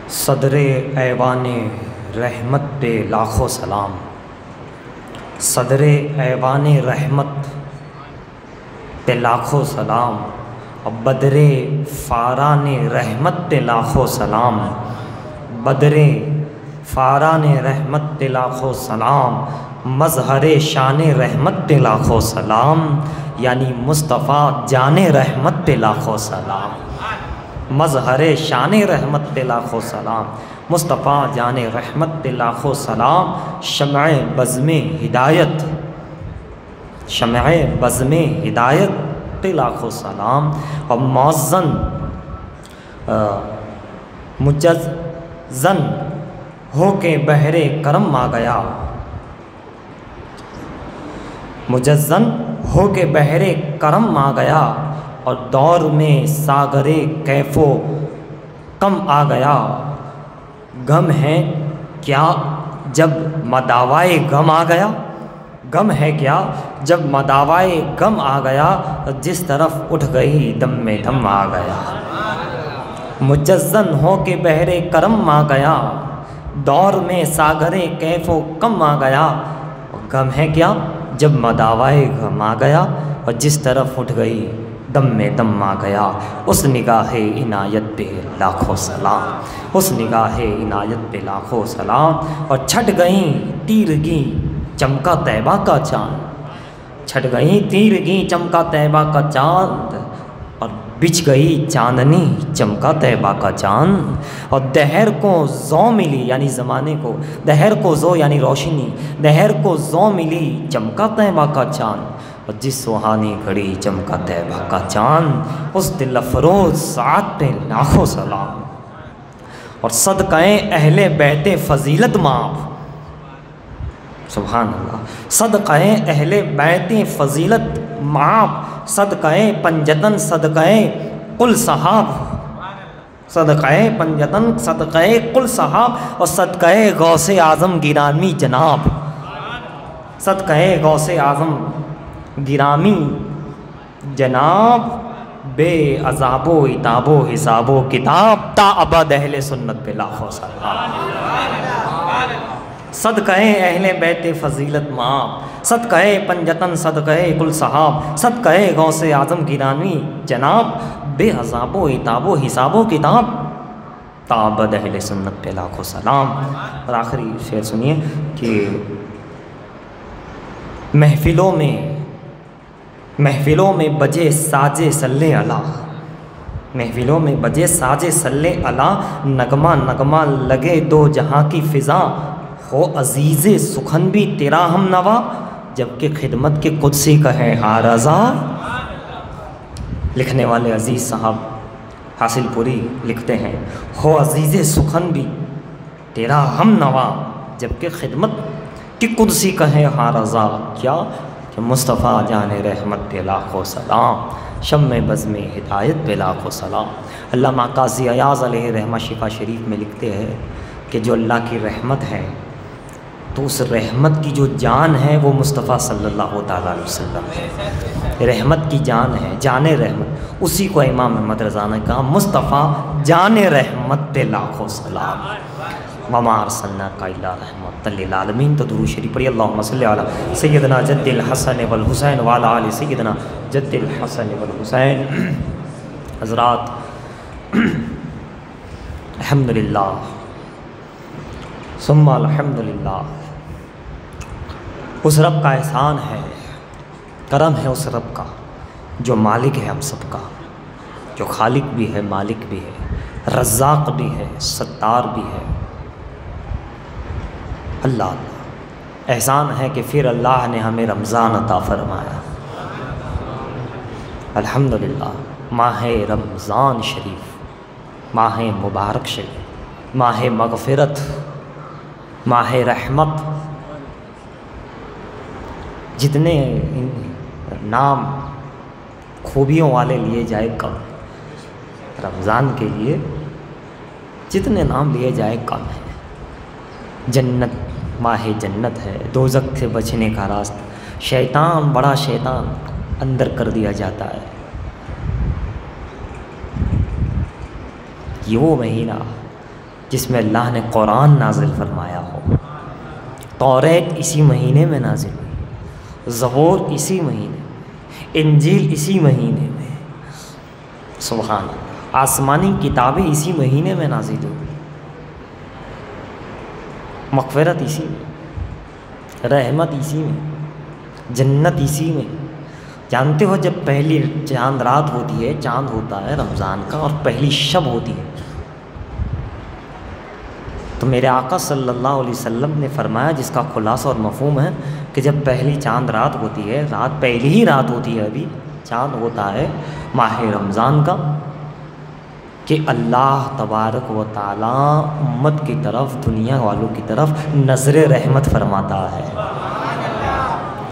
صدر ایوان رحمت پہ لاکھوں سلام، صدر ایوان رحمت پہ لاکھوں سلام، بدر فاران رحمت پہ لاکھوں سلام، بدر فاران رحمت پہ لاکھوں سلام، مظہر شان رحمت پہ لاکھوں سلام، یعنی مصطفیٰ جان رحمت پہ لاکھوں سلام، مظہر شان رحمت پہ لاکھوں سلام، مصطفیٰ جان رحمت پہ لاکھوں سلام، شمع بزم ہدایت، شمع بزم ہدایت پہ لاکھوں سلام، اور معزن مجزن ہو کے بحر کرم آ گیا، مجزن ہو کے بحر کرم آ گیا، اور دور میں ساگر کیف و کم آ گیا، غم ہے کیا جب مداوائے غم آ گیا، غم ہے کیا جب مداوائے غم آ گیا، جس طرف اٹھ گئی دم میں دم آ گیا، مجزن ہو کے بحر کرم آ گیا، دور میں ساگر کیف و کم آ گیا، غم ہے کیا جب مداوائے غم آ گیا، اور جس طرف اٹھ گئی دم میں دم آ گیا، اس نگاہ عنایت پہ لاکھوں سلام، اس نگاہ عنایت پہ لاکھوں سلام، اور چھٹ گئیں تیرگی چمکا طیبہ کا چاند، چھٹ گئیں تیرگی چمکا طیبہ کا چاند، اور بچھ گئی چاندنی چمکا طیبہ کا چاند، اور دہر کو زو ملی، یعنی زمانے کو، دہر کو زو یعنی روشنی، دہر کو زو ملی چمکا طیبہ کا چاند، اور جس سہانی گھڑی چمکا طیبہ کا چاند، اس دل افروز ساعت پہ لاکھوں سلام، اور صدقہ اہل بیت فضیلت معاف، سبحان اللہ، صدقہ اہل بیت فضیلت معاف، صدقہ پنجتن صدقہ کل صحاب، صدقہ پنجتن صدقہ کل صحاب، اور صدقہ غوث اعظم گرامی جناب، صدقہ غوث اعظم گرامی جناب، بے عذاب و عتاب و حساب و کتاب، تا ابد اہل سنت پہ لاکھوں سلام، صدقہ اہل بیت فضیلت معاف، صدقہ پنجتن صدقہ کل صحاب، صدقہ غوث اعظم گرامی جناب، بے عذاب و عتاب و حساب و کتاب، تا ابد اہل سنت پہ لاکھوں سلام۔ اور آخری شعر سنیے کہ محفلوں میں بجے ساجے صلی علی، محفلوں میں بجے ساجے صلی علی، نغمہ نغمہ لگے دو جہاں کی فضا، ہو عزیز سخن بھی تیرا ہم نوا، جبکہ خدمت کے قدسی کا ہے ہاں رضا۔ لکھنے والے عزیز صاحب حاصل پوری لکھتے ہیں، ہو عزیز سخن بھی تیرا ہم نوا، جبکہ خدمت کی قدسی کا ہے ہاں رضا، کیا کہ مصطفیٰ جان رحمت پہ لاکھوں سلام، شمع بزم ہدایت پہ لاکھوں سلام۔ علامہ قاضی ایاز علیہ رحمہ شفا شریف میں لکھتے ہیں کہ جو اللہ کی رحمت ہے تو اس رحمت کی جو جان ہے وہ مصطفیٰ صلی اللہ تعالیٰ علیہ وسلم ہے، رحمت کی جان ہے، جان رحمت، اسی کو امام احمد رضا نے کہا مصطفیٰ جان رحمت پہ لاکھوں سلام، وما ارسلناک الا رحمۃ للعالمین۔ تو درود شریف پڑھیے، اللہم صلی علی سیدنا جد الحسن والحسین وعلی آل سیدنا جد الحسن والحسین۔ حضرات الحمدللہ ثم الحمدللہ، اس رب کا احسان ہے، کرم ہے اس رب کا جو مالک ہے ہم سب کا، جو خالق بھی ہے، مالک بھی ہے، رزاق بھی ہے، ستار بھی ہے۔ اللہ احسان ہے کہ پھر اللہ نے ہمیں رمضان عطا فرمایا، الحمدللہ، ماہ رمضان شریف، ماہ مبارک شریف، ماہ مغفرت، ماہ رحمت، جتنے نام خوبیوں والے لیے جائے کم، رمضان کے لیے جتنے نام لیے جائے کم ہے۔ جنت، ماہ جنت ہے، دوزخ سے بچنے کا راستہ، شیطان، بڑا شیطان اندر کر دیا جاتا ہے، یہ وہ مہینہ جس میں اللہ نے قرآن نازل فرمایا ہو، توریت اسی مہینے میں نازل ہوئی، زبور اسی مہینے، انجیل اسی مہینے میں، سبحان اللہ، آسمانی کتابیں اسی مہینے میں نازل ہوئی، مغفرت اسی میں، رحمت اسی میں، جنت اسی میں۔ جانتے ہو جب پہلی چاند رات ہوتی ہے، چاند ہوتا ہے رمضان کا اور پہلی شب ہوتی ہے، تو میرے آقا صلی اللہ علیہ وسلم نے فرمایا، جس کا خلاصہ اور مفہوم ہے کہ جب پہلی چاند رات ہوتی ہے، رات پہلی ہی رات ہوتی ہے، ابھی چاند ہوتا ہے ماہ رمضان کا، کہ اللہ تبارک و تعالیٰ امت کی طرف، دنیا والوں کی طرف نظر رحمت فرماتا ہے۔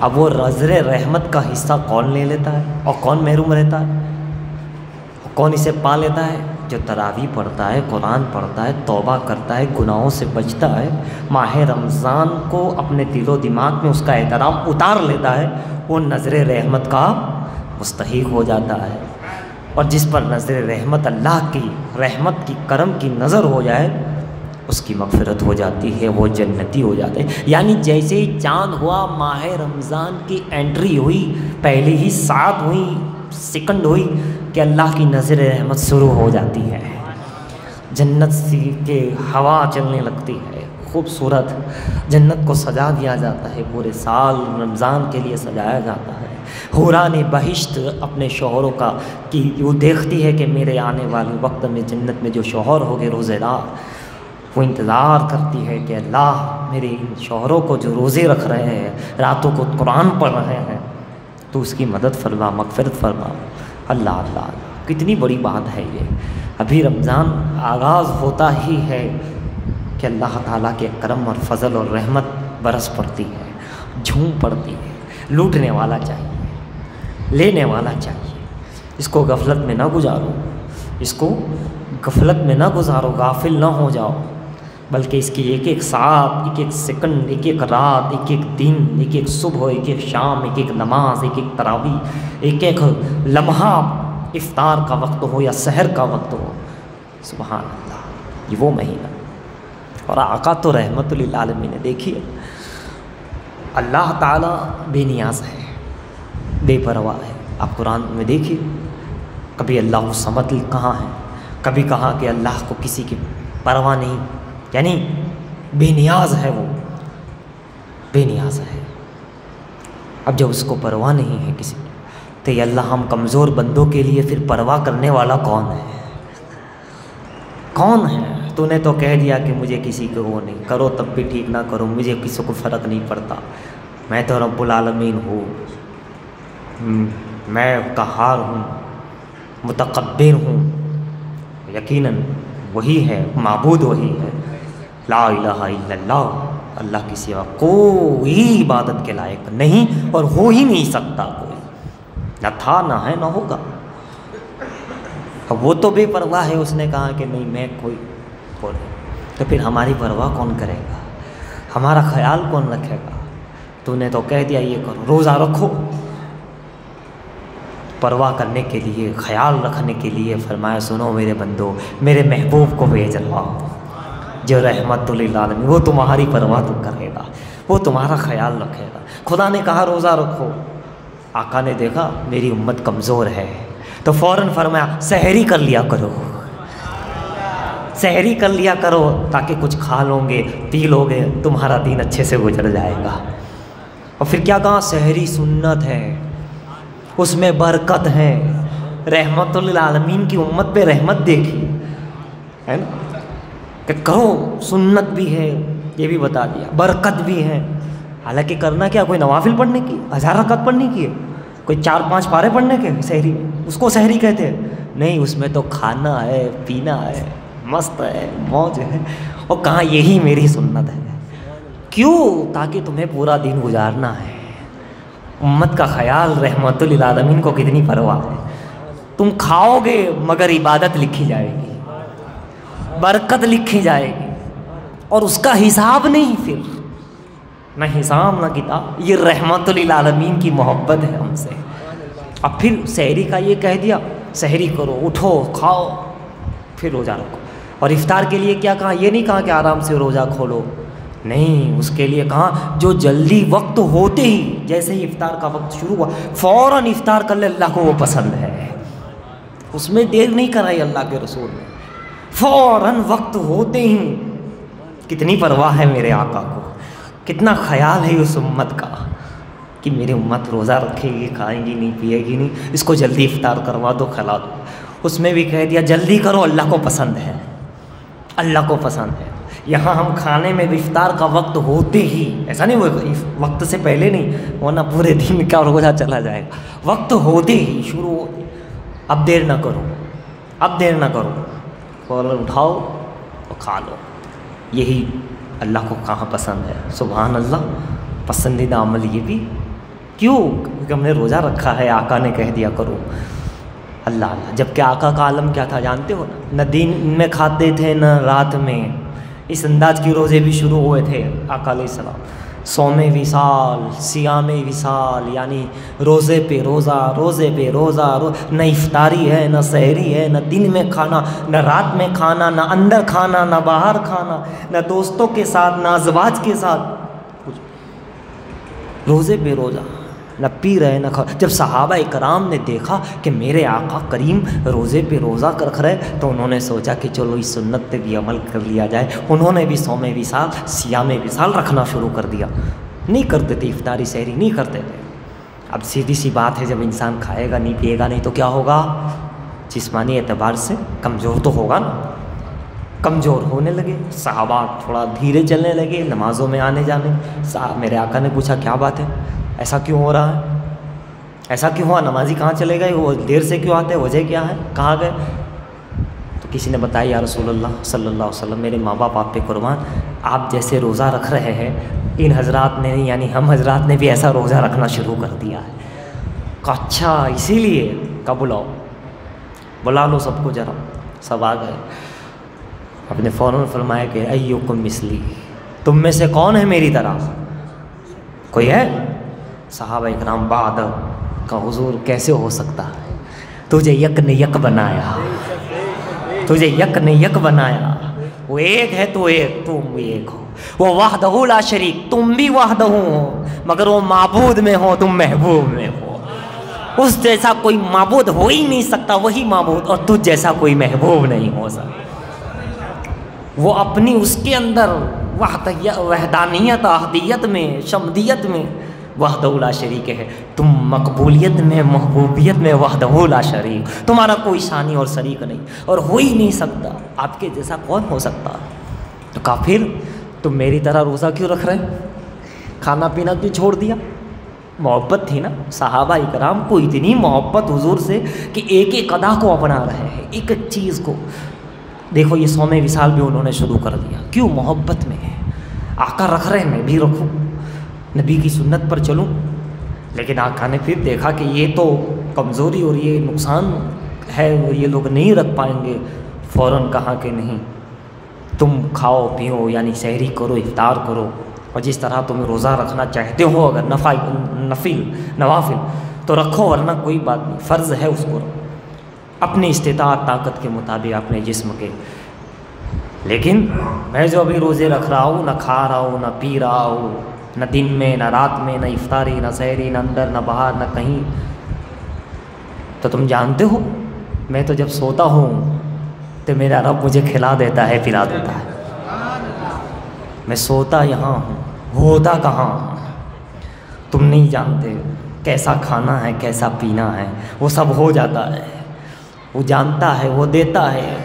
اب وہ نظر رحمت کا حصہ کون لے لیتا ہے اور کون محروم رہتا ہے؟ کون اسے پا لیتا ہے؟ جو تراویح پڑھتا ہے، قرآن پڑھتا ہے، توبہ کرتا ہے، گناہوں سے بچتا ہے، ماہ رمضان کو اپنے دل و دماغ میں اس کا احترام اتار لیتا ہے، وہ نظر رحمت کا مستحق ہو جاتا ہے۔ اور جس پر نظر رحمت، اللہ کی رحمت کی، کرم کی نظر ہو جائے، اس کی مغفرت ہو جاتی ہے، وہ جنتی ہو جاتے ہیں۔ یعنی جیسے ہی چاند ہوا، ماہ رمضان کی انٹری ہوئی، پہلے ہی ساتھ ہوئی، سیکنڈ ہوئی کہ اللہ کی نظر رحمت شروع ہو جاتی ہے، جنت سی کے ہوا چلنے لگتی ہے، خوبصورت جنت کو سجا دیا جاتا ہے، پورے سال رمضان کے لیے سجایا جاتا ہے۔ حوران بہشت اپنے شوہروں کا کہ وہ دیکھتی ہے کہ میرے آنے والے وقت میں جنت میں جو شوہر ہوگے روزے دار، وہ انتظار کرتی ہے کہ اللہ میرے ان شوہروں کو جو روزے رکھ رہے ہیں، راتوں کو قرآن پڑھ رہے ہیں، تو اس کی مدد فرما، مغفرت فرما۔ اللہ اللہ، کتنی بڑی بات ہے یہ۔ ابھی رمضان آغاز ہوتا ہی ہے کہ اللہ تعالیٰ کے کرم اور فضل اور رحمت برس پڑتی ہے، جھوم پڑتی ہے۔ لوٹنے والا چاہیے، لینے والا چاہیے، اس کو غفلت میں نہ گزارو، اس کو غفلت میں نہ گزارو، غافل نہ ہو جاؤ، بلکہ اس کی ایک ایک ساتھ، ایک ایک سیکنڈ، ایک ایک رات، ایک ایک دن، ایک ایک صبح، ایک ایک شام، ایک ایک نماز، ایک ایک تراویح، ایک ایک لمحہ، افطار کا وقت ہو یا سحر کا وقت ہو، سبحان اللہ، یہ وہ مہینہ۔ اور آقا تو رحمت للعالمین نے دیکھیے، اللہ تعالیٰ بے نیاز ہے، بے پرواہ ہے۔ آپ قرآن میں دیکھیے، کبھی اللہ الصمد کہاں ہے، کبھی کہا کہ اللہ کو کسی کی پرواہ نہیں، یعنی بے نیاز ہے، وہ بے نیاز ہے۔ اب جب اس کو پرواہ نہیں ہے کسی کی، تو یہ اللہ ہم کمزور بندوں کے لیے پھر پرواہ کرنے والا کون ہے؟ کون ہے؟ تو نے تو کہہ دیا کہ مجھے کسی کو وہ نہیں، کرو تب بھی ٹھیک، نہ کرو مجھے کسی کو فرق نہیں پڑتا، میں تو رب العالمین ہوں، میں قہار ہوں، متکبر ہوں۔ یقیناً وہی ہے، معبود وہی ہے، لا الہ الا اللہ، اللہ کی سوا کوئی عبادت کے لائق نہیں اور ہو ہی نہیں سکتا، کوئی نہ تھا، نہ ہے، نہ ہوگا۔ اب وہ تو بے پرواہ ہے، اس نے کہا کہ نہیں میں کوئی نہیں، تو پھر ہماری پرواہ کون کرے گا، ہمارا خیال کون رکھے گا؟ تو نے تو کہہ دیا یہ کرو، روزہ رکھو، پرواہ کرنے کے لیے، خیال رکھنے کے لیے فرمایا سنو میرے بندو، میرے محبوب کو بھیج رہا ہوں جو رحمت للعالمین، وہ تمہاری پرواہ تو کرے گا، وہ تمہارا خیال رکھے گا۔ خدا نے کہا روزہ رکھو، آقا نے دیکھا میری امت کمزور ہے تو فوراً فرمایا سحری کر لیا کرو، سحری کر لیا کرو تاکہ کچھ کھا لوں گے، پی لو گے، تمہارا دین اچھے سے گزر جائے گا۔ اور پھر کیا کہا؟ سحری سنت ہے، اس میں برکت ہے، رحمت للعالمین کی امت پہ رحمت دیکھی ہے نا، کہ کرو، سنت بھی ہے، یہ بھی بتا دیا، برکت بھی ہے۔ حالانکہ کرنا کیا، کوئی نوافل پڑھنے کی، 1000 رکعت پڑھنے کی ہے، کوئی 4-5 پارے پڑھنے کے سحری میں، اس کو سحری کہتے ہیں؟ نہیں، اس میں تو کھانا ہے، پینا ہے، مست ہے، موج ہے۔ اور کہاں یہی میری سنت ہے، کیوں؟ تاکہ تمہیں پورا دن گزارنا ہے۔ امت کا خیال، رحمت للعالمین کو کتنی پرواہ ہے۔ تم کھاؤ گے مگر عبادت لکھی جائے گی، برکت لکھی جائے گی، اور اس کا حساب نہیں، پھر نہ حساب نہ کتاب۔ یہ رحمت للعالمین کی محبت ہے ہم سے۔ اب پھر سحری کا یہ کہہ دیا، سحری کرو، اٹھو، کھاؤ، پھر روزہ رکھو۔ اور افطار کے لیے کیا کہا؟ یہ نہیں کہا کہ آرام سے روزہ کھولو، نہیں، اس کے لیے کہا جو جلدی وقت ہوتے ہی، جیسے ہی افطار کا وقت شروع ہوا فوراً افطار کر لے، اللہ کو وہ پسند ہے۔ اس میں دیر نہیں کرائی اللہ کے رسول نے، فوراً وقت ہوتے ہی۔ کتنی پرواہ ہے میرے آقا کو، کتنا خیال ہے اس امت کا کہ میری امت روزہ رکھے گی، کھائیں گی نہیں، پیے گی نہیں، اس کو جلدی افطار کروا دو، کھلا دو۔ اس میں بھی کہہ دیا جلدی کرو، اللہ کو پسند ہے، اللہ کو پسند ہے۔ یہاں ہم کھانے میں بھی افطار کا وقت ہوتے ہی، ایسا نہیں وہ وقت سے پہلے نہیں، ورنہ پورے دن کا روزہ چلا جائے گا، وقت ہوتے ہی شروع ہوتے۔ اب دیر نہ کرو، اب دیر نہ کرو، فوراً اٹھاؤ اور کھا لو۔ یہی اللہ کو کہاں پسند ہے؟ سبحان اللہ، پسندیدہ عمل یہ بھی کیوں؟ کیونکہ ہم نے روزہ رکھا ہے، آقا نے کہہ دیا کرو۔ اللہ اللہ، جب کہ آقا کا عالم کیا تھا جانتے ہو نا؟ نہ دن میں کھاتے تھے نہ رات میں، اس انداز کی روزے بھی شروع ہوئے تھے آقا علیہ السلام۔ صوم وصال، صیام وصال، یعنی روزے پہ روزہ، روزے پہ روزہ، نہ افطاری ہے نہ سحری ہے، نہ دن میں کھانا نہ رات میں کھانا، نہ اندر کھانا نہ باہر کھانا، نہ دوستوں کے ساتھ نہ ازواج کے ساتھ، روزے پہ روزہ، نہ پی رہے نہ کھا۔ جب صحابہ اکرام نے دیکھا کہ میرے آقا کریم روزے پہ روزہ رکھ رہے تو انہوں نے سوچا کہ چلو اس سنت پہ بھی عمل کر لیا جائے۔ انہوں نے بھی صوم وصال، صیام وصال رکھنا شروع کر دیا۔ نہیں کرتے تھے افطاری سحری، نہیں کرتے تھے۔ اب سیدھی سی بات ہے، جب انسان کھائے گا نہیں پیے گا نہیں تو کیا ہوگا؟ جسمانی اعتبار سے کمزور تو ہوگا نا، کمزور ہونے لگے۔ صحابہ تھوڑا دھیرے چلنے لگے نمازوں میں آنے جانے۔ میرے آقا نے پوچھا کیا بات ہے، ایسا کیوں ہو رہا ہے، ایسا کیوں ہوا؟ نمازی کہاں چلے گئے، وہ دیر سے کیوں آتے، وجہ کیا ہے، کہاں گئے؟ تو کسی نے بتایا یا رسول اللہ صلی اللہ علیہ وسلم، میرے ماں باپ آپ پہ قربان، آپ جیسے روزہ رکھ رہے ہیں ان حضرات نے، یعنی ہم حضرات نے بھی ایسا روزہ رکھنا شروع کر دیا ہے۔ کہا اچھا اسی لیے؟ کہا بلاؤ، بلا لو سب کو ذرا۔ سب آ گئے۔ آپ نے فوراً فرمایا کہ ایکم مثلی، تم میں سے کون ہے میری طرح؟ کوئی ہے؟ صحابہ اکرام بعد کا حضور کیسے ہو سکتا ہے، تجھے یک نے یک بنایا، تجھے یک نے یک بنایا، وہ ایک ہے تو ایک، تم بھی ایک ہو، وہ وحدہ لا شریک، تم بھی وحدہ ہو، مگر وہ معبود میں ہو تم محبوب میں ہو، اس جیسا کوئی معبود ہو ہی نہیں سکتا، وہی معبود، اور تجھ جیسا کوئی محبوب نہیں ہو سکتا۔ وہ اپنی اس کے اندر وحدانیت، احدیت میں، شمدیت میں وحدہ لا شریک ہے، تم مقبولیت میں، محبوبیت میں وحدہ لا شریک، تمہارا کوئی ثانی اور شریک نہیں، اور ہو ہی نہیں سکتا، آپ کے جیسا کون ہو سکتا؟ تو کہا پھر تم میری طرح روزہ کیوں رکھ رہے، کھانا پینا کیوں چھوڑ دیا؟ محبت تھی نا صحابہ اکرام کو، اتنی محبت حضور سے کہ ایک ایک ادا کو اپنا رہے ہیں، ایک ایک چیز کو۔ دیکھو یہ صوم وصال بھی انہوں نے شروع کر دیا، کیوں؟ محبت میں ہے، آقا رکھ رہے ہیں میں بھی رکھوں، نبی کی سنت پر چلوں۔ لیکن آقا نے پھر دیکھا کہ یہ تو کمزوری اور یہ نقصان ہے اور یہ لوگ نہیں رکھ پائیں گے، فوراً کہا کہ نہیں، تم کھاؤ پیو، یعنی سحری کرو، افطار کرو، اور جس طرح تم روزہ رکھنا چاہتے ہو اگر نوافل تو رکھو، ورنہ کوئی بات نہیں، فرض ہے اس کو اپنی استطاعت طاقت کے مطابق اپنے جسم کے۔ لیکن میں جو ابھی روزے رکھ رہا ہوں، نہ کھا رہا ہوں نہ پی رہا ہوں، نہ دن میں نہ رات میں، نہ افطاری نہ سحری، نہ اندر نہ باہر نہ کہیں، تو تم جانتے ہو میں تو جب سوتا ہوں تو میرا رب مجھے کھلا دیتا ہے، پلا دیتا ہے۔ میں سوتا یہاں ہوں، ہوتا کہاں ہوں، تم نہیں جانتے کیسا کھانا ہے کیسا پینا ہے، وہ سب ہو جاتا ہے، وہ جانتا ہے، وہ دیتا ہے۔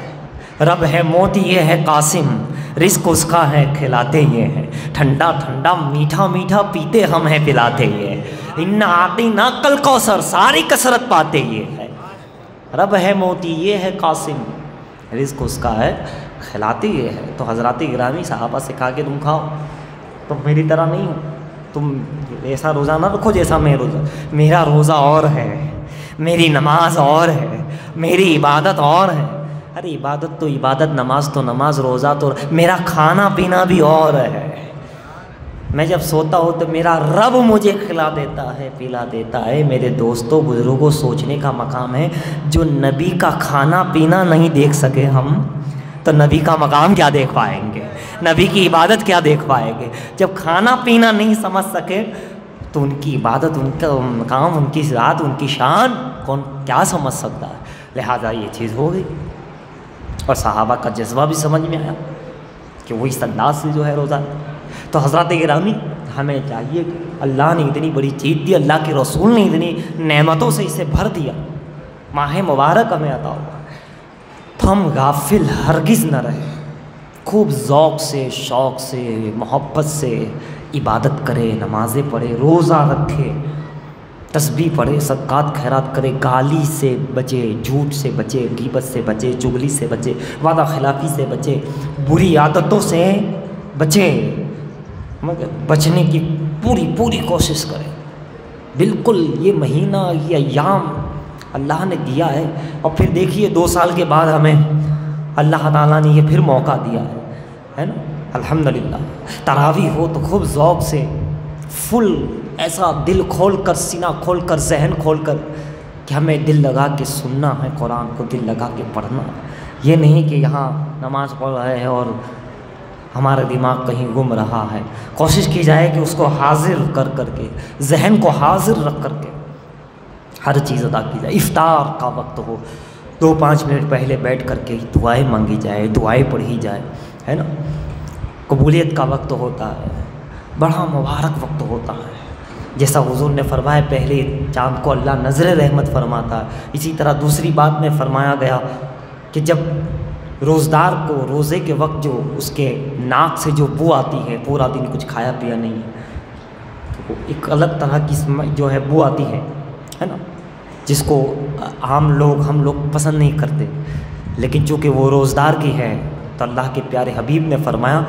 رب ہے موتی یہ ہے قاسم، رزق اس کا ہے کھلاتے یہ ہیں، ٹھنڈا ٹھنڈا میٹھا میٹھا پیتے ہم ہیں پلاتے یہ ہیں، ان اعطینا کل کوثر ساری کثرت پاتے یہ ہے۔ رب ہے موتی یہ ہے قاسم، رزق اس کا ہے کھلاتے یہ ہے۔ تو حضرات گرامی صحابہ سے کہا کہ تم کھاؤ، تم میری طرح نہیں ہو، تم ایسا روزہ نہ رکھو جیسا میں روزہ، میرا روزہ اور ہے، میری نماز اور ہے، میری عبادت اور ہے۔ ارے عبادت تو عبادت، نماز تو نماز، روزہ تو، میرا کھانا پینا بھی اور ہے۔ میں جب سوتا ہوں تو میرا رب مجھے کھلا دیتا ہے پلا دیتا ہے۔ میرے دوستوں بزرگوں سوچنے کا مقام ہے، جو نبی کا کھانا پینا نہیں دیکھ سکے ہم، تو نبی کا مقام کیا دیکھ پائیں گے؟ نبی کی عبادت کیا دیکھ پائیں گے؟ جب کھانا پینا نہیں سمجھ سکے تو ان کی عبادت، ان کا مقام، ان کی ذات، ان کی شان کون کیا سمجھ سکتا ہے؟ لہٰذا یہ چیز ہو گئی، اور صحابہ کا جذبہ بھی سمجھ میں آیا کہ وہ اس انداز سے جو ہے روزہ۔ تو حضرات گرامی، ہمیں چاہیے کہ اللہ نے اتنی بڑی چیز دی، اللہ کے رسول نے اتنی نعمتوں سے اسے بھر دیا، ماہ مبارک ہمیں عطا ہوا، تو ہم غافل ہرگز نہ رہیں، خوب ذوق سے، شوق سے، محبت سے عبادت کرے، نمازیں پڑھے، روزہ رکھے، تسبیح پڑھے، صدقات خیرات کرے، گالی سے بچے، جھوٹ سے بچے، غیبت سے بچے، چغلی سے بچے، وعدہ خلافی سے بچے، بری عادتوں سے بچے، بچنے کی پوری کوشش کریں۔ بالکل یہ مہینہ، یہ ایام اللہ نے دیا ہے، اور پھر دیکھیے 2 سال کے بعد ہمیں اللہ تعالیٰ نے یہ پھر موقع دیا ہے نا، الحمدللہ۔ تراویح ہو تو خوب ذوق سے، فل ایسا دل کھول کر، سینہ کھول کر، ذہن کھول کر کہ ہمیں دل لگا کے سننا ہے قرآن کو، دل لگا کے پڑھنا، یہ نہیں کہ یہاں نماز پڑھ رہے ہیں اور ہمارا دماغ کہیں گم رہا ہے۔ کوشش کی جائے کہ اس کو حاضر کر کر کے، ذہن کو حاضر رکھ کر کے ہر چیز ادا کی جائے۔ افطار کا وقت ہو، 2-5 منٹ پہلے بیٹھ کر کے دعائیں مانگی جائے، دعائیں پڑھی جائے، ہے نا۔ قبولیت کا وقت ہوتا ہے، بڑا مبارک وقت ہوتا ہے، جیسا حضور نے فرمایا پہلے چاند کو اللہ نظر رحمت فرماتا ہے، اسی طرح دوسری بات میں فرمایا گیا کہ جب روزدار کو روزے کے وقت جو اس کے ناک سے جو بو آتی ہے، پورا دن کچھ کھایا پیا نہیں ہے، تو ایک الگ طرح کی جو ہے بو آتی ہے نا، جس کو عام لوگ، ہم لوگ پسند نہیں کرتے، لیکن چونکہ وہ روزدار کی ہے تو اللہ کے پیارے حبیب نے فرمایا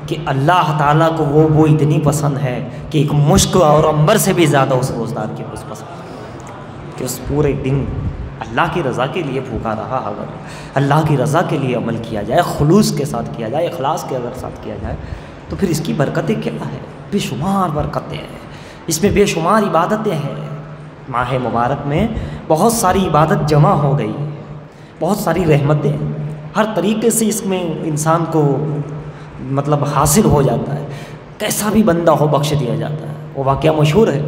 کہ اللہ تعالیٰ کو وہ اتنی پسند ہے کہ ایک مشک اور عنبر سے بھی زیادہ اس روزدار کی اس پسند، کہ اس پورے دن اللہ کی رضا کے لیے بھوکا رہا۔ اگر اللہ کی رضا کے لیے عمل کیا جائے، خلوص کے ساتھ کیا جائے، اخلاص کے اگر ساتھ کیا جائے، تو پھر اس کی برکتیں کیا ہے؟ بے شمار برکتیں ہیں، اس میں بے شمار عبادتیں ہیں۔ ماہ مبارک میں بہت ساری عبادت جمع ہو گئی، بہت ساری رحمتیں، ہر طریقے سے اس میں انسان کو مطلب حاصل ہو جاتا ہے، کیسا بھی بندہ ہو بخش دیا جاتا ہے۔ وہ واقعہ مشہور ہے،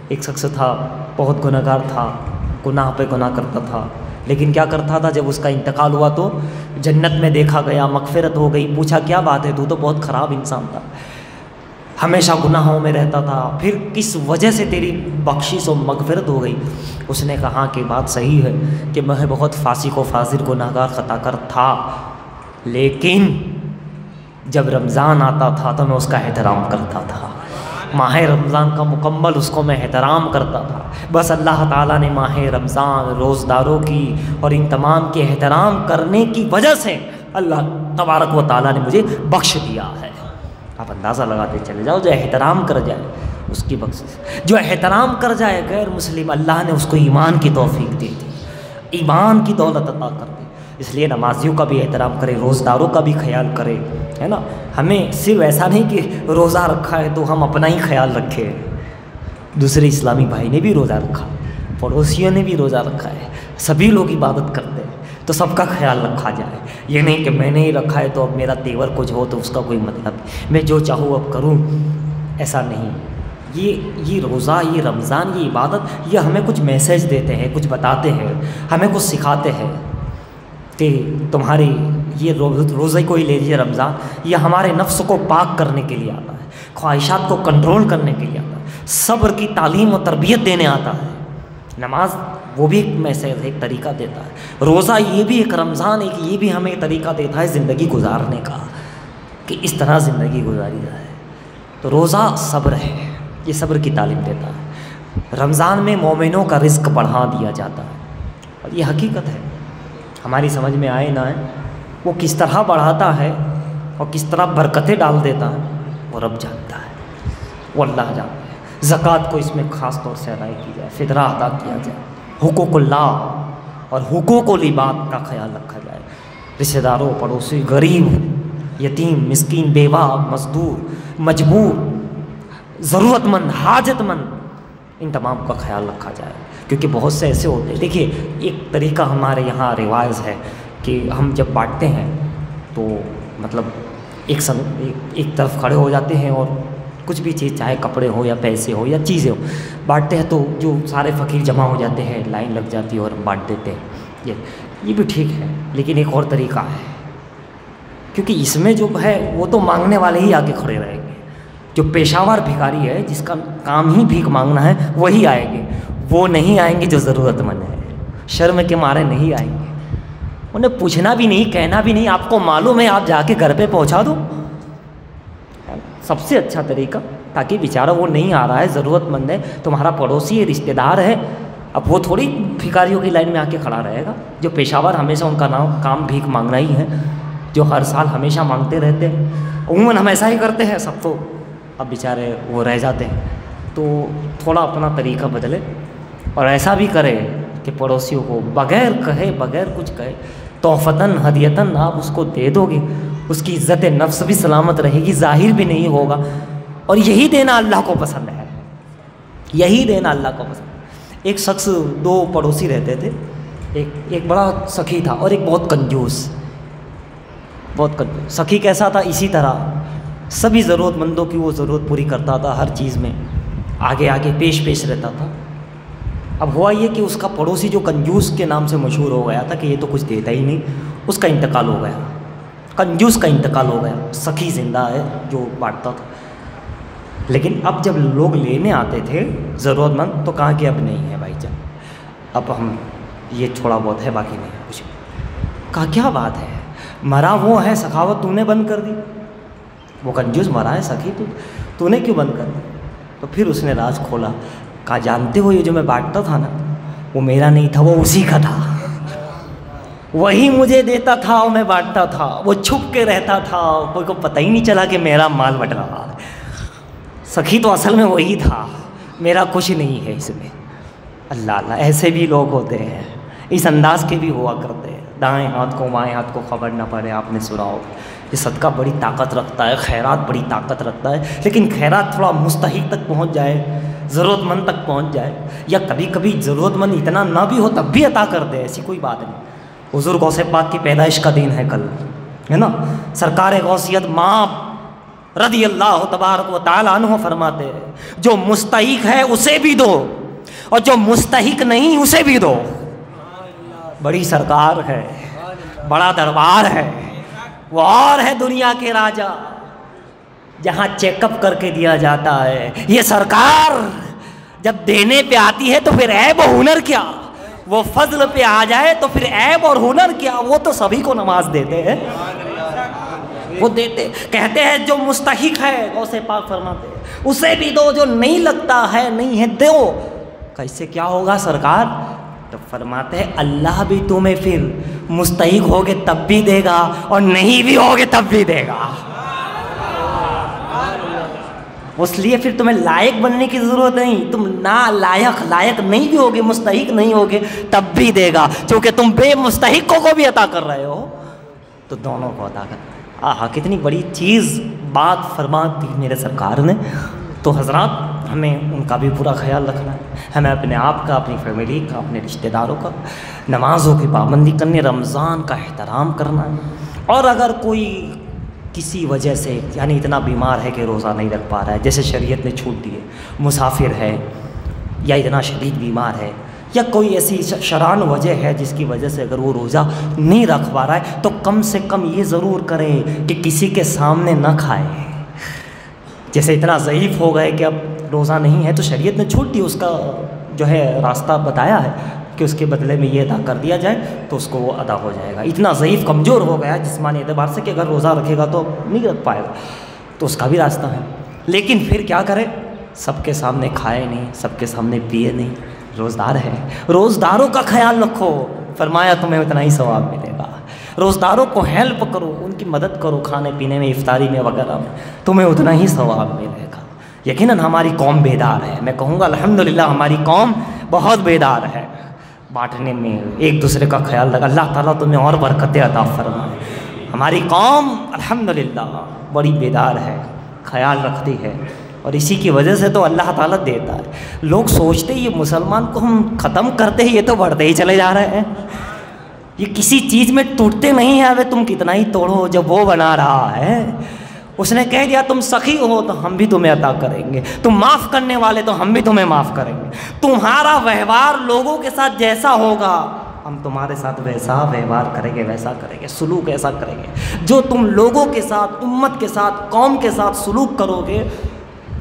ایک شخص تھا، بہت گنہگار تھا، گناہ پہ گناہ کرتا تھا، لیکن کیا کرتا تھا، جب اس کا انتقال ہوا تو جنت میں دیکھا گیا، مغفرت ہو گئی، پوچھا کیا بات ہے، تو بہت خراب انسان تھا، ہمیشہ گناہوں میں رہتا تھا، پھر کس وجہ سے تیری بخشش و مغفرت ہو گئی؟ اس نے کہا کہ بات صحیح ہے کہ میں بہت فاسق و فاجر گناہگار خطا کر تھا، لیکن جب رمضان آتا تھا تو میں اس کا احترام کرتا تھا، ماہ رمضان کا مکمل اس کو میں احترام کرتا تھا۔ بس اللہ تعالیٰ نے ماہ رمضان، روزداروں کی اور ان تمام کے احترام کرنے کی وجہ سے اللہ تبارک و تعالیٰ نے مجھے بخش دیا ہے۔ آپ اندازہ لگاتے چلے جاؤ، جو احترام کر جائے اس کی بخشش، جو احترام کر جائے غیر مسلم، اللہ نے اس کو ایمان کی توفیق دی تھی، ایمان کی دولت عطا کر دی۔ اس لیے نمازیوں کا بھی احترام کرے، روزداروں کا بھی خیال کرے، ہے نا۔ ہمیں صرف ایسا نہیں کہ روزہ رکھا ہے تو ہم اپنا ہی خیال رکھیں، دوسرے اسلامی بھائی نے بھی روزہ رکھا، پڑوسیوں نے بھی روزہ رکھا ہے، سبھی لوگ عبادت کرتے ہیں، تو سب کا خیال رکھا جائے۔ یہ نہیں کہ میں نے ہی رکھا ہے تو اب میرا تیور کچھ ہو تو اس کا کوئی مطلب نہیں، میں جو چاہوں اب کروں، ایسا نہیں۔ یہ روزہ، یہ رمضان، یہ عبادت، یہ ہمیں کچھ میسیج دیتے ہیں، کچھ بتاتے ہیں، ہمیں کچھ سکھاتے ہیں کہ تمہاری یہ روزے کو ہی لے لیجیے، رمضان یہ ہمارے نفس کو پاک کرنے کے لیے آتا ہے، خواہشات کو کنٹرول کرنے کے لیے آتا ہے، صبر کی تعلیم و تربیت دینے آتا ہے۔ نماز وہ بھی ایک میسیج، ایک طریقہ دیتا ہے، روزہ یہ بھی ایک، رمضان ایک، یہ بھی ہمیں طریقہ دیتا ہے زندگی گزارنے کا، کہ اس طرح زندگی گزاری جائے۔ تو روزہ صبر ہے، یہ صبر کی تعلیم دیتا ہے۔ رمضان میں مومنوں کا رزق بڑھا دیا جاتا ہے، اور یہ حقیقت ہے، ہماری سمجھ میں آئے نہ آئے، وہ کس طرح بڑھاتا ہے اور کس طرح برکتیں ڈال دیتا ہے وہ رب جانتا ہے، وہ اللہ جانتا ہے۔ زکوٰۃ کو اس میں خاص طور سے ادا کی جائے، فطرہ ادا کیا جائے، حقوق اللہ اور حقوق العباد کا خیال رکھا جائے، رشتہ داروں، پڑوسی، غریب، یتیم، مسکین، بیوہ، مزدور، مجبور، ضرورت مند، حاجت مند، ان تمام کا خیال رکھا جائے، کیونکہ بہت سے ایسے ہوتے ہیں۔ دیکھیے ایک طریقہ ہمارے یہاں رواج ہے کہ ہم جب بانٹتے ہیں تو مطلب ایک طرف کھڑے ہو جاتے ہیں اور کچھ بھی چیز چاہے کپڑے ہو یا پیسے ہو یا چیزیں ہو بانٹتے ہیں، تو جو سارے فقیر جمع ہو جاتے ہیں، لائن لگ جاتی ہے اور بانٹ دیتے ہیں۔ یہ بھی ٹھیک ہے، لیکن ایک اور طریقہ ہے، کیونکہ اس میں جو ہے وہ تو مانگنے والے ہی آگے کھڑے رہیں گے۔ جو پیشہ ور بھکاری ہے، جس کا کام ہی بھیک مانگنا ہے، وہی آئیں گے، وہ نہیں آئیں گے جو ضرورت مند ہے، شرم کے مارے نہیں آئیں گے۔ انہیں پوچھنا بھی نہیں، کہنا بھی نہیں، آپ کو معلوم ہے، آپ جا کے گھر پہ پہنچا دو، سب سے اچھا طریقہ، تاکہ بیچارہ وہ نہیں آ رہا ہے، ضرورت مند ہے، تمہارا پڑوسی ہے، رشتہ دار ہے، اب وہ تھوڑی بھکاریوں کی لائن میں آ کے کھڑا رہے گا۔ جو پیشہ ور ہمیشہ ان کا کام بھیک مانگنا ہی ہے، جو ہر سال ہمیشہ مانگتے رہتے ہیں، عموماً ہم ایسا ہی کرتے ہیں، سب تو اب بیچارے وہ رہ جاتے ہیں۔ تو تھوڑا اپنا طریقہ بدلے اور ایسا بھی کرے کہ پڑوسیوں کو بغیر کہے، بغیر کچھ کہے، تحفتاً ہدیتاً آپ اس کو دے دو گے، اس کی عزت نفس بھی سلامت رہے گی، ظاہر بھی نہیں ہوگا، اور یہی دینا اللہ کو پسند ہے، یہی دینا اللہ کو پسند ہے۔ ایک شخص، دو پڑوسی رہتے تھے، ایک بڑا سخی تھا اور ایک بہت کنجوس، بہت کنجوس۔ سخی کیسا تھا؟ اسی طرح سبھی ضرورت مندوں کی وہ ضرورت پوری کرتا تھا، ہر چیز میں آگے آگے پیش رہتا تھا۔ اب ہوا یہ کہ اس کا پڑوسی جو کنجوس کے نام سے مشہور ہو گیا تھا کہ یہ تو کچھ دیتا ہی نہیں، اس کا انتقال ہو گیا، کنجوس کا انتقال ہو گیا، سخی زندہ ہے جو بانٹتا تھا۔ لیکن اب جب لوگ لینے آتے تھے ضرورت مند، تو کہا کہ اب نہیں ہے بھائی جان، اب ہم یہ تھوڑا بہت ہے، باقی نہیں ہے کچھ۔ کہا کیا بات ہے، مرا وہ ہے سخاوت تو نے بند کر دی، وہ کنجوس مرا ہے سخی تو نے کیوں بند کر دی؟ تو پھر اس نے راز کھولا، کہا جانتے ہو یہ جو میں بانٹتا تھا نا، وہ میرا نہیں تھا، وہ اسی کا تھا، وہی مجھے دیتا تھا اور میں بانٹتا تھا، وہ چھپ کے رہتا تھا، کوئی کو پتہ ہی نہیں چلا کہ میرا مال بٹ رہا ہے۔ سخی تو اصل میں وہی تھا، میرا کچھ نہیں ہے اس میں۔ اللہ اللہ، ایسے بھی لوگ ہوتے ہیں، اس انداز کے بھی ہوا کرتے ہیں، دائیں ہاتھ کو بائیں ہاتھ کو خبر نہ پڑے، آپ نے سنا ہوگا۔ یہ صدقہ بڑی طاقت رکھتا ہے، خیرات بڑی طاقت رکھتا ہے، لیکن خیرات تھوڑا مستحق تک پہنچ جائے، ضرورت مند تک پہنچ جائے، یا کبھی کبھی ضرورت مند اتنا نہ بھی ہو تب بھی عطا کر دے، ایسی کوئی بات نہیں۔ حضور غوث پاک کی پیدائش کا دن ہے کل، ہے نا، سرکار غوثیت ماں رضی اللہ تبارک و تعالیٰ عنہ فرماتے ہیں جو مستحق ہے اسے بھی دو اور جو مستحق نہیں اسے بھی دو۔ بڑی سرکار ہے، بڑا دربار ہے، وہ اور ہے دنیا کے راجا، جہاں چیک اپ کر کے دیا جاتا ہے۔ یہ سرکار جب دینے پہ آتی ہے تو پھر عیب و ہنر کیا، وہ فضل پہ آ جائے تو پھر عیب اور ہنر کیا، وہ تو سبھی کو نماز دیتے ہیں، وہ دیتے، کہتے ہیں جو مستحق ہے، غوث پاک فرماتے ہیں اسے بھی دو، جو نہیں لگتا ہے نہیں ہے دو۔ کیسے کیا ہوگا سرکار؟ تو فرماتے ہیں اللہ بھی تمہیں پھر مستحق ہوگے تب بھی دے گا اور نہیں بھی ہوگے تب بھی دے گا۔ اس لیے پھر تمہیں لائق بننے کی ضرورت نہیں، تم لائق نہیں بھی ہوگے، مستحق نہیں ہوگے تب بھی دے گا، چونکہ تم بے مستحقوں کو بھی عطا کر رہے ہو تو دونوں کو عطا کر۔ آہا کتنی بڑی چیز بات فرما دی میرے سرکار نے۔ تو حضرات ہمیں ان کا بھی پورا خیال رکھنا ہے، ہمیں اپنے آپ کا، اپنی فیملی کا، اپنے رشتہ داروں کا، نمازوں کی پابندی کرنی، رمضان کا احترام کرنا ہے۔ اور اگر کوئی کسی وجہ سے یعنی اتنا بیمار ہے کہ روزہ نہیں رکھ پا رہا ہے، جیسے شریعت نے چھوٹ دی ہے، مسافر ہے یا اتنا شدید بیمار ہے یا کوئی ایسی شران وجہ ہے جس کی وجہ سے اگر وہ روزہ نہیں رکھ پا رہا ہے تو کم سے کم یہ ضرور کرے کہ کسی کے سامنے نہ کھائے۔ جیسے اتنا ضعیف ہو گئے کہ اب روزہ نہیں ہے تو شریعت نے چھوٹ دی، اس کا جو ہے راستہ بتایا ہے کہ اس کے بدلے میں یہ ادا کر دیا جائے تو اس کو وہ ادا ہو جائے گا۔ اتنا ضعیف کمزور ہو گیا جسمانی اعتبار سے کہ اگر روزہ رکھے گا تو نہیں رکھ پائے گا، تو اس کا بھی راستہ ہے۔ لیکن پھر کیا کرے، سب کے سامنے کھائے نہیں، سب کے سامنے پیے نہیں، روزدار ہے، روزداروں کا خیال رکھو، فرمایا تمہیں اتنا ہی ثواب ملے گا۔ روزداروں کو ہیلپ کرو، ان کی مدد کرو، کھانے پینے میں، افطاری میں وغیرہ میں، تمہیں اتنا ہی ثواب ملے گا۔ یقیناً ہماری قوم بیدار ہے، میں کہوں گا الحمدللہ ہماری قوم بہت بیدار ہے، بانٹنے میں، ایک دوسرے کا خیال رکھا۔ اللہ تعالیٰ تمہیں اور برکتیں عطا فرمائے۔ ہماری قوم الحمدللہ بڑی بیدار ہے، خیال رکھتی ہے، اور اسی کی وجہ سے تو اللہ تعالیٰ دیتا ہے۔ لوگ سوچتے یہ مسلمان کو ہم ختم کرتے ہیں، یہ تو بڑھتے ہی چلے جا رہے ہیں، یہ کسی چیز میں ٹوٹتے نہیں ہیں، ابے تم کتنا ہی توڑو، جب وہ بنا رہا ہے اس نے کہہ دیا تم سخی ہو تو ہم بھی تمہیں عطا کریں گے، تم معاف کرنے والے تو ہم بھی تمہیں معاف کریں گے، تمہارا ویوہار لوگوں کے ساتھ جیسا ہوگا ہم تمہارے ساتھ ویسا ویوہار کریں گے، ویسا کریں گے، سلوک ایسا کریں گے۔ جو تم لوگوں کے ساتھ، امت کے ساتھ، قوم کے ساتھ سلوک کرو گے،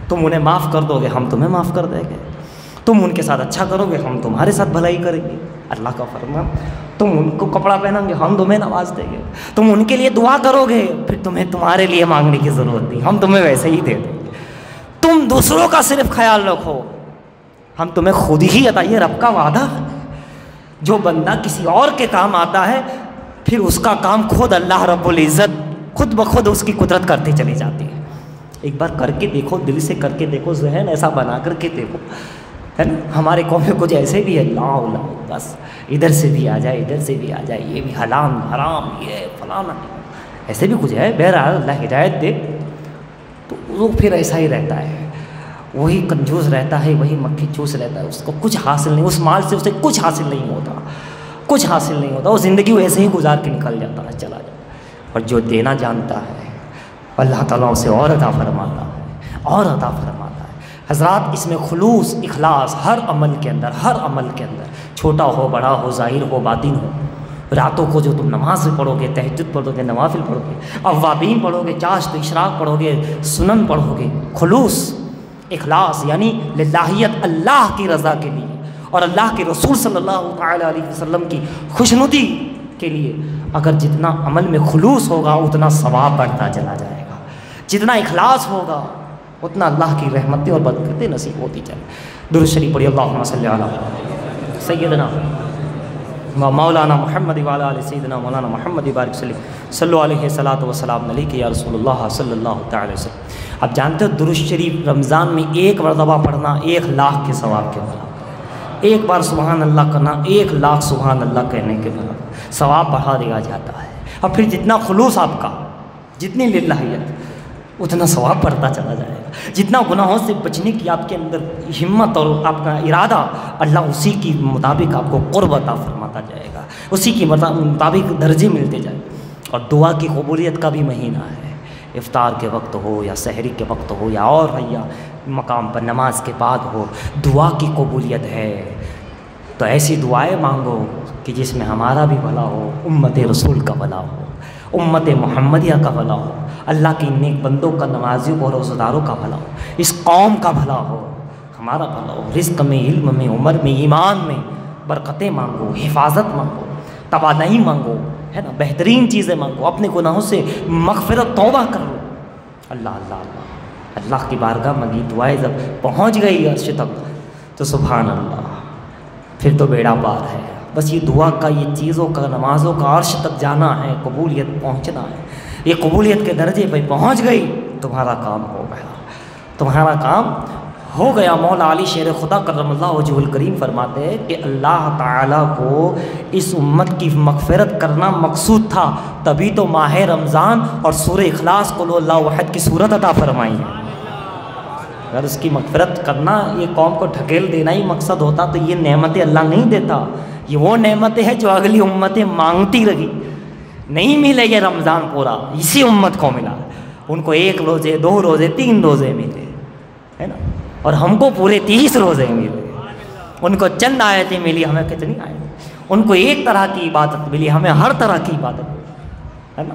تم انہیں معاف کر دو گے ہم تمہیں معاف کر دیں گے، تم ان کے ساتھ اچھا کرو گے ہم تمہارے ساتھ بھلائی کریں گے۔ اللہ کا فرمان، تم ان کو کپڑا پہناؤ گے ہم تمہیں نواز دیں گے، تم ان کے لیے دعا کرو گے پھر تمہیں تمہارے لیے مانگنے کی ضرورت نہیں، ہم تمہیں ویسے ہی دے دیں گے۔ تم دوسروں کا صرف خیال رکھو، ہم تمہیں خود ہی عطا، یہ رب کا وعدہ ہے۔ جو بندہ کسی اور کے کام آتا ہے پھر اس کا کام خود اللہ رب العزت خود بخود اس کی قدرت کرتی چلی جاتی ہے۔ ایک بار کر کے دیکھو، دل سے کر کے دیکھو، ذہن ایسا بنا کر کے دیکھو، ہے نا۔ ہمارے قوم میں کچھ ایسے بھی ہے، لا بس ادھر سے بھی آ جائے، ادھر سے بھی آ جائے، یہ بھی حلال حرام، یہ فلانا، ایسے بھی کچھ ہے۔ بہرحال اللہ ہدایت دے، تو وہ پھر ایسا ہی رہتا ہے، وہی کنجوس رہتا ہے، وہی مکھی چوس رہتا ہے، اس کو کچھ حاصل نہیں، اس مال سے اسے کچھ حاصل نہیں ہوتا، کچھ حاصل نہیں ہوتا، وہ زندگی ویسے ہی گزار کے نکل جاتا ہے، چلا جاتا ہے۔ اور جو دینا جانتا ہے اللہ تعالیٰ اسے اور عطا فرماتا ہے، اور عطا فرماتا ہے۔ حضرات، اس میں خلوص، اخلاص ہر عمل کے اندر، ہر عمل کے اندر، چھوٹا ہو بڑا ہو، ظاہر ہو باطن ہو۔ راتوں کو جو تم نماز پڑھو گے، تہجد پڑھو گے، نوافل پڑھو گے، اوابین پڑھو گے، چاشت اشراق پڑھو گے، سنن پڑھو گے، خلوص، اخلاص یعنی للہیت، اللہ کی رضا کے لیے اور اللہ کے رسول صلی اللہ تعالی علیہ وسلم کی خوشنودی کے لیے، اگر جتنا عمل میں خلوص ہوگا اتنا ثواب بڑھتا چلا جائے گا، جتنا اخلاص ہوگا اتنا اللہ کی رحمتیں اور برکتیں نصیب ہوتی جائیں۔ درود شریف پڑھی، اللہم صلی علی سیدنا مولانا محمد وعلی آل سیدنا مولانا محمد بارک صلی علیہ الصلوۃ والسلام علیک یا رسول اللہ صلی اللہ تعالی وسلم۔ اب جانتے ہو درود شریف رمضان میں ایک مرتبہ پڑھنا 1,00,000 کے ثواب کے برابر، ایک بار سبحان اللہ کرنا 1,00,000 سبحان اللہ کہنے کے برابر ثواب بڑھا دیا جاتا ہے۔ اور پھر جتنا خلوص آپ کا، جتنی للہیت، اتنا ثواب بڑھتا چلا جائے گا، جتنا گناہوں سے بچنے کی آپ کے اندر ہمت اور آپ کا ارادہ، اللہ اسی کی مطابق آپ کو قرب عطا فرماتا جائے گا، اسی کی مطابق درجے ملتے جائیں۔ اور دعا کی قبولیت کا بھی مہینہ ہے، افطار کے وقت ہو یا سحری کے وقت ہو یا اور یا مقام پر نماز کے بعد ہو، دعا کی قبولیت ہے۔ تو ایسی دعائیں مانگو کہ جس میں ہمارا بھی بھلا ہو، امت رسول کا بھلا ہو، امت محمدیہ کا بھلا ہو، اللہ کی نیک بندوں کا، نمازیوں اور روزہ داروں کا بھلا ہو، اس قوم کا بھلا ہو، ہمارا بھلا ہو۔ رزق میں، علم میں، عمر میں، ایمان میں برکتیں مانگو، حفاظت مانگو، توانائی مانگو، ہے نا، بہترین چیزیں مانگو، اپنے گناہوں سے مغفرت، توبہ کر لو۔ اللہ اللہ اللہ، اللہ کی بارگاہ مانگی دعائیں جب پہنچ گئی عرش تک تو سبحان اللہ، پھر تو بیڑا پار ہے۔ بس یہ دعا کا، یہ چیزوں کا، نمازوں کا عرش تک جانا ہے، قبولیت پہنچنا ہے۔ یہ قبولیت کے درجے پہ پہنچ گئی، تمہارا کام ہو گیا، تمہارا کام ہو گیا۔ مولا علی شیر خدا کرم اللہ وجہ الکریم فرماتے ہیں کہ اللہ تعالیٰ کو اس امت کی مغفرت کرنا مقصود تھا، تبھی تو ماہ رمضان اور سورہ اخلاص قل اللہ احد کی صورت عطا فرمائی ہے۔ اگر اس کی مغفرت کرنا، یہ قوم کو ڈھکیل دینا ہی مقصد ہوتا تو یہ نعمتیں اللہ نہیں دیتا۔ یہ وہ نعمتیں ہیں جو اگلی امتیں مانگتی رہی، نہیں ملے یہ رمضان پورا، اسی امت کو ملا، ان کو 1 روزے، 2 روزے، 3 روزے ملے، ہے نا، اور ہم کو پورے 30 روزے ملے۔ ان کو چند آیتیں ملی، ہمیں کتنی آیتیں؟ ان کو ایک طرح کی عبادت ملی، ہمیں ہر طرح کی عبادت ملی، ہے نا۔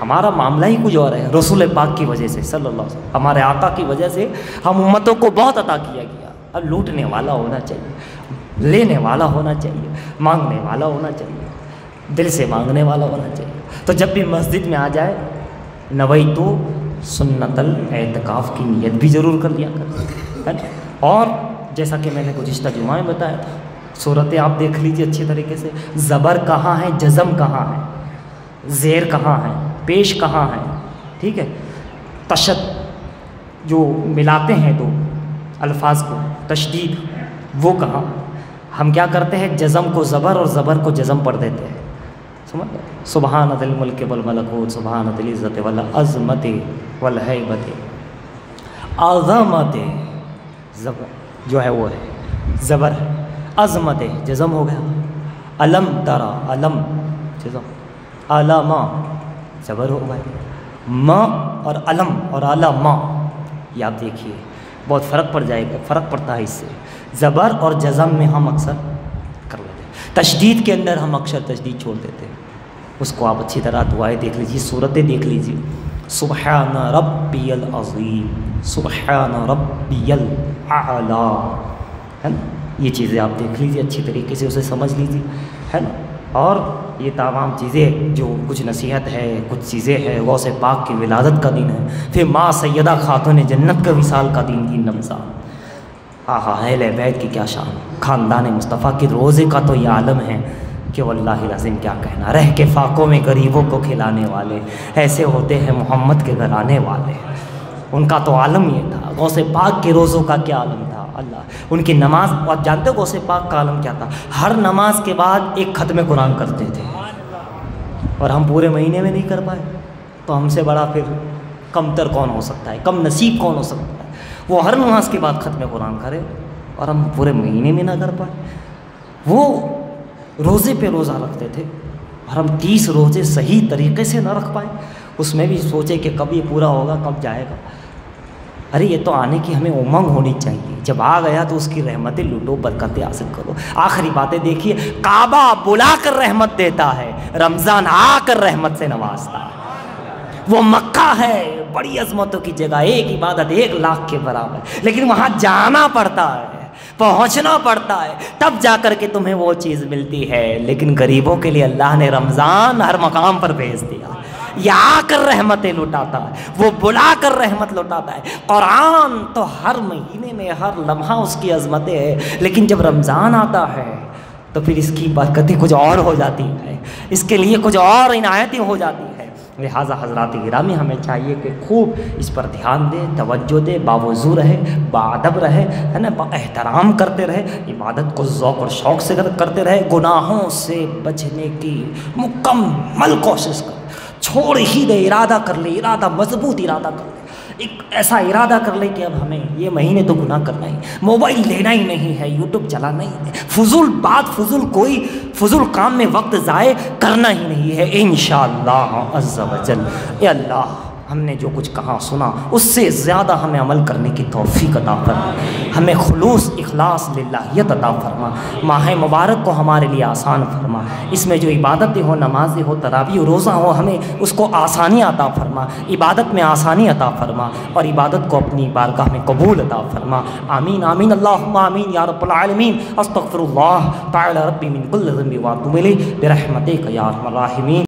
ہمارا معاملہ ہی کچھ اور ہے، رسول پاک کی وجہ سے صلی اللہ علیہ وسلم، ہمارے آقا کی وجہ سے ہم امتوں کو بہت عطا کیا گیا۔ اب لوٹنے والا ہونا چاہیے، لینے والا ہونا چاہیے، مانگنے والا ہونا چاہیے، دل سے مانگنے والا ہونا چاہیے۔ تو جب بھی مسجد میں آ جائے، نویتو سنت الاعتکاف کی نیت بھی ضرور کر لیا کر، ہے نا۔ اور جیسا کہ میں نے گزشتہ جمعہ میں بتایا تھا، صورتیں آپ دیکھ لیجیے اچھی طریقے سے، زبر کہاں ہے، جزم کہاں ہے، زیر کہاں ہے، پیش کہاں ہے، ٹھیک ہے، تشد جو ملاتے ہیں دو الفاظ کو، تشدید، وہ کہاں؟ ہم کیا کرتے ہیں، جزم کو زبر اور زبر کو جزم پڑھ دیتے ہیں، سمجھ گئے؟ سبحان ذی الملک والملکوت، سبحان ذی العزت والعظمت والہیبت، عظمت زبر جو ہے وہ ہے زبر ہے، عظمت جزم ہو گیا، علم ترا، علم چیزوں علما زبر ہو گئے، ما اور علم اور علما، یہ آپ دیکھیے بہت فرق پڑ جائے گا، فرق پڑتا ہے اس سے۔ زبر اور جزم میں ہم اکثر کر لیتے ہیں، تشدید کے اندر ہم اکثر تشدید چھوڑ دیتے ہیں۔ اس کو آپ اچھی طرح دعائیں دیکھ لیجیے، صورتیں دیکھ لیجیے، سبحان ربی العظیم، سبحان ربی الاعلیٰ، ہے نا، یہ چیزیں آپ دیکھ لیجیے اچھی طریقے سے، اسے سمجھ لیجیے، ہے نا۔ اور یہ تمام چیزیں جو کچھ نصیحت ہے، کچھ چیزیں ہیں، غوث پاک کی ولادت کا دن ہے، پھر ماں سیدہ خاتون جنت کا وصال کا دن 3 رمضان، اہل بیت کی کیا شان، خاندان مصطفیٰ کے روزے کا تو یہ عالم ہے کہ واللہ العظیم کیا کہنا، رہ کے فاقوں میں غریبوں کو کھلانے والے ایسے ہوتے ہیں محمد کے گھر آنے والے، ان کا تو عالم یہ تھا۔ غوث پاک کے روزوں کا کیا عالم تھا، اللہ ان کی نماز، آپ جانتے ہو غوث پاک کا عالم کیا تھا، ہر نماز کے بعد ایک ختم قرآن کرتے تھے، اور ہم پورے مہینے میں نہیں کر پائے، تو ہم سے بڑا پھر کمتر کون ہو سکتا ہے، کم نصیب کون ہو سکتا ہے، وہ ہر نماز کے بعد ختم قرآن کرے اور ہم پورے مہینے میں نہ کر پائے۔ وہ روزے پہ روزہ رکھتے تھے اور ہم 30 روزے صحیح طریقے سے نہ رکھ پائے، اس میں بھی سوچے کہ کب یہ پورا ہوگا، کب جائے گا۔ ارے یہ تو آنے کی ہمیں امنگ ہونی چاہیے، جب آ گیا تو اس کی رحمتیں لوٹو، برکتیں حاصل کرو۔ آخری باتیں دیکھیے، کعبہ بلا کر رحمت دیتا ہے، رمضان آ کر رحمت سے نوازتا ہے۔ وہ مکہ ہے، بڑی عظمتوں کی جگہ، ایک عبادت 1 لاکھ کے برابر، لیکن وہاں جانا پڑتا ہے، پہنچنا پڑتا ہے، تب جا کر کے تمہیں وہ چیز ملتی ہے۔ لیکن غریبوں کے لیے اللہ نے رمضان ہر مقام پر بھیج دیا، یہ آ کر رحمتیں لٹاتا ہے، وہ بلا کر رحمت لٹاتا ہے۔ قرآن تو ہر مہینے میں ہر لمحہ اس کی عظمتیں ہیں، لیکن جب رمضان آتا ہے تو پھر اس کی برکتیں کچھ اور ہو جاتی ہیں، اس کے لیے کچھ اور عنایتیں ہو جاتی ہیں۔ لہٰذا حضرات گرامی ہمیں چاہیے کہ خوب اس پر دھیان دے، توجہ دے، باوضو رہے، باادب رہے، ہے نا، با احترام کرتے رہے، عبادت کو ذوق اور شوق سے کرتے رہے، گناہوں سے بچنے کی مکمل کوشش کر، چھوڑ ہی دے، ارادہ کر لے، ارادہ مضبوط ارادہ کر لے، ایک ایسا ارادہ کر لے کہ اب ہمیں یہ مہینے تو گناہ کرنا ہی، موبائل لینا ہی نہیں ہے، یوٹیوب چلانا ہی نہیں، فضول بات، فضول کام میں وقت ضائع کرنا ہی نہیں ہے، انشاءاللہ عز و جل۔ اے اللہ، ہم نے جو کچھ کہا سنا اس سے زیادہ ہمیں عمل کرنے کی توفیق عطا فرما، ہمیں خلوص اخلاص للہیت عطا فرما، ماہ مبارک کو ہمارے لیے آسان فرما، اس میں جو عبادتیں ہو، نمازیں ہو، تراویح روزہ ہو، ہمیں اس کو آسانی عطا فرما، عبادت میں آسانی عطا فرما، اور عبادت کو اپنی بارگاہ میں قبول عطا فرما۔ آمین آمین اللہم آمین یا رب العالمین۔ استغفر اللہ تعالی ربی من کل ذنب واتوب الیہ برحمتک یا ارحم الراحمین۔